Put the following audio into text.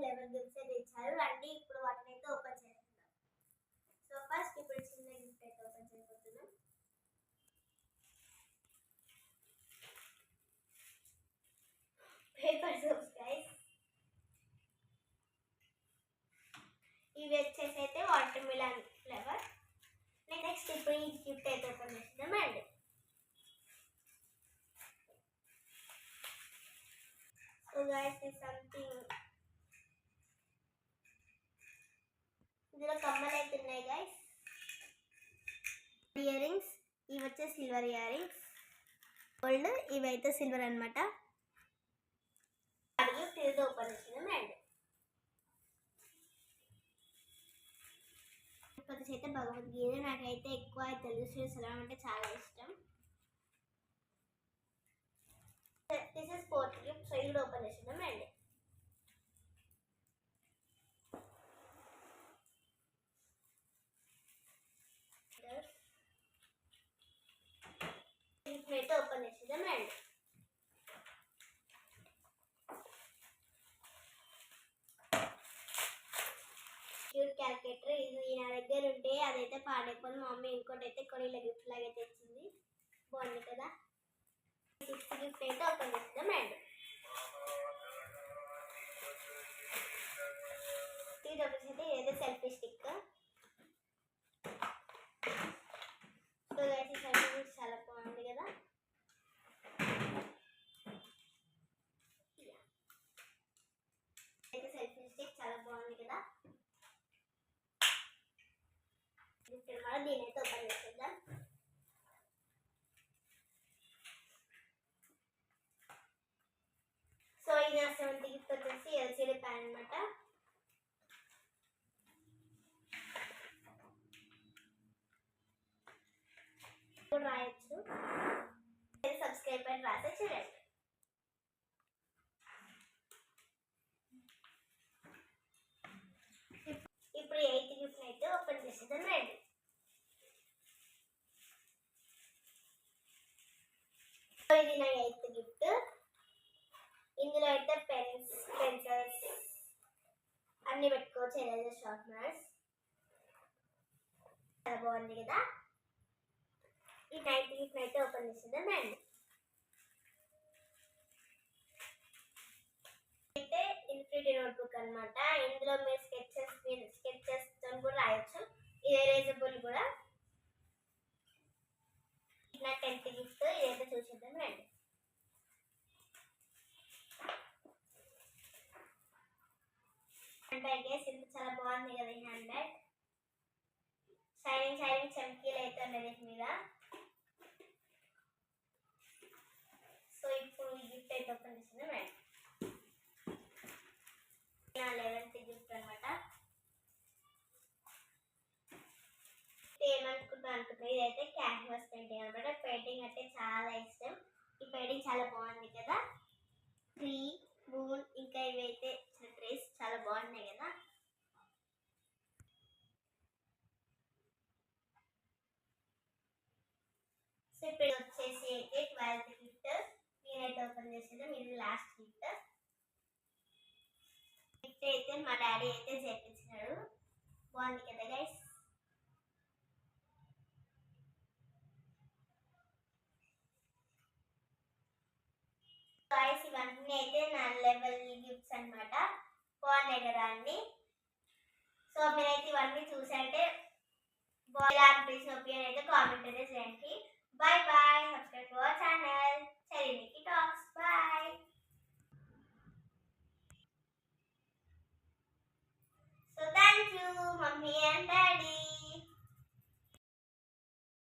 Level gifts అయితే ఇచ్చారు. రండి ఇప్పుడు వాటిని అయితే ఓపెన్ చేస్తున్నాం. సో ఫస్ట్ ఇప్పుడు చిన్న గిఫ్ట్ అయితే ఓపెన్ చేయబోతున్నాం. Paper soaps guys. ఇవి వచ్చేసి అయితే వాటర్ మిలన్ ఫ్లేవర్. నెక్స్ట్ ఇప్పుడు ఈ గిఫ్ట్ అయితే ఓపెన్ చేద్దాం అండి. సో గైస్ ఇది సంథింగ్, ఇందులో కమ్మలు అయితే ఉన్నాయి గైస్. ఇయర్ రింగ్స్, ఇవి వచ్చే సిల్వర్ ఇయర్ రింగ్స్, గోల్డ్, ఇవి అయితే సిల్వర్ అనమాట. గిఫ్ట్ ఇది ఓపెన్ చేద్దాం అండి. అయితే భగవద్గీత నాకైతే ఎక్కువ తెలుగు చదవడం అంటే చాలా ఇష్టం. This is fourth gift. So ఇది ఓపెన్ చేద్దాం అండి. అయితే ఓపెన్ చేద్దాం అండి. Cute calculator. ఇది నా దగ్గర ఉంటే అదైతే పాడైపోయింది. మా మమ్మీ ఇంకోటి అయితే కొన్ని గిఫ్ట్ లాగా తెచ్చింది. బాగుంది కదా. సిక్స్త్ గిఫ్ట్ అయితే ఓపెన్ చేద్దాం అండి. ఇది వచ్చేసి ఏదో సెల్ఫీ స్టిక్. సో గైస్ ఈ సెల్ఫీ స్టిక్ చాలా బాగుంది కదా. అయితే సెల్ఫీ స్టిక్ చాలా బాగుంది కదా. దీని అయితే ఓపెన్ చేద్దాం. సో ఇది నా సెవెంత్ గిఫ్ట్ వచ్చేసి ఎల్సిడి ప్యాన్ అనమాట. రాయొచ్చు, సబ్స్క్రైబ్ అని రాసే చూడండి. ఇప్పుడు ఎయిత్ గిఫ్ట్ అయితే ఓపెన్ చేసేద్దాం రండి. ఇది నా ఎయిత్ గిఫ్ట్. ఇందులో అయితే పెన్స్, పెన్సిల్స్ అన్ని పెట్టుకోవచ్చు. Eraser, sharpeners. చాలా బాగుంది కదా. ఈ నైన్త్ గిఫ్ట్ అయితే ఓపెన్ చేసేద్దాం అండి. అయితే ఇన్ఫినిటీ నోట్బుక్ అనమాట. ఇందులో మీరు స్కెచెస్ తో కూడా రాయొచ్చు. ఇది ఎరేజబుల్ కూడా. నా 10th గిఫ్ట్. ఇదైతే చూసేద్దాం రండి. Hand bag guys. ఇది చాలా బాగుంది కదా ఈ హ్యాండ్ బ్యాగ్. షైనింగ్ చమ్కీలు అయితే ఉన్నాయి మీద. సో ఇప్పుడు ఈ గిఫ్ట్ అయితే ఓపెన్ చేసింది రండి. నా 11th గిఫ్ట్ అనమాట. ఏమనుకుంటున్నా ఇదైతే క్యాన్వాస్ పెయింటింగ్ అనమాట. పెయింటింగ్ అంటే చాలా ఇష్టం. ఈ పెయింటింగ్ చాలా బాగుంది కదా. ట్రీ, మూన్, ఇంకా ఇవైతే ట్రీస్ చాలా బాగున్నాయి కదా. సో ఇప్పుడు వచ్చేసి అయితే 12th గిఫ్ట్. నేనైతే ఓపెన్ చేసేది. ఇది లాస్ట్ గిఫ్ట్. గిఫ్ట్ అయితే మా డాడీ అయితే చేయించినాడు. బాగుంది కదా గైస్. గైస్ ఇవన్నీ అయితే నా లెవెల్ గిఫ్ట్స్ అనమాట. బాగున్నాయి కదా అండి. సో మీరైతే ఇవన్నీ చూసంటే ఎలా అనిపించిన ఒపీనియన్ అయితే కామెంట్ అయితే చేయండి. Bye bye. Subscribe to our channel.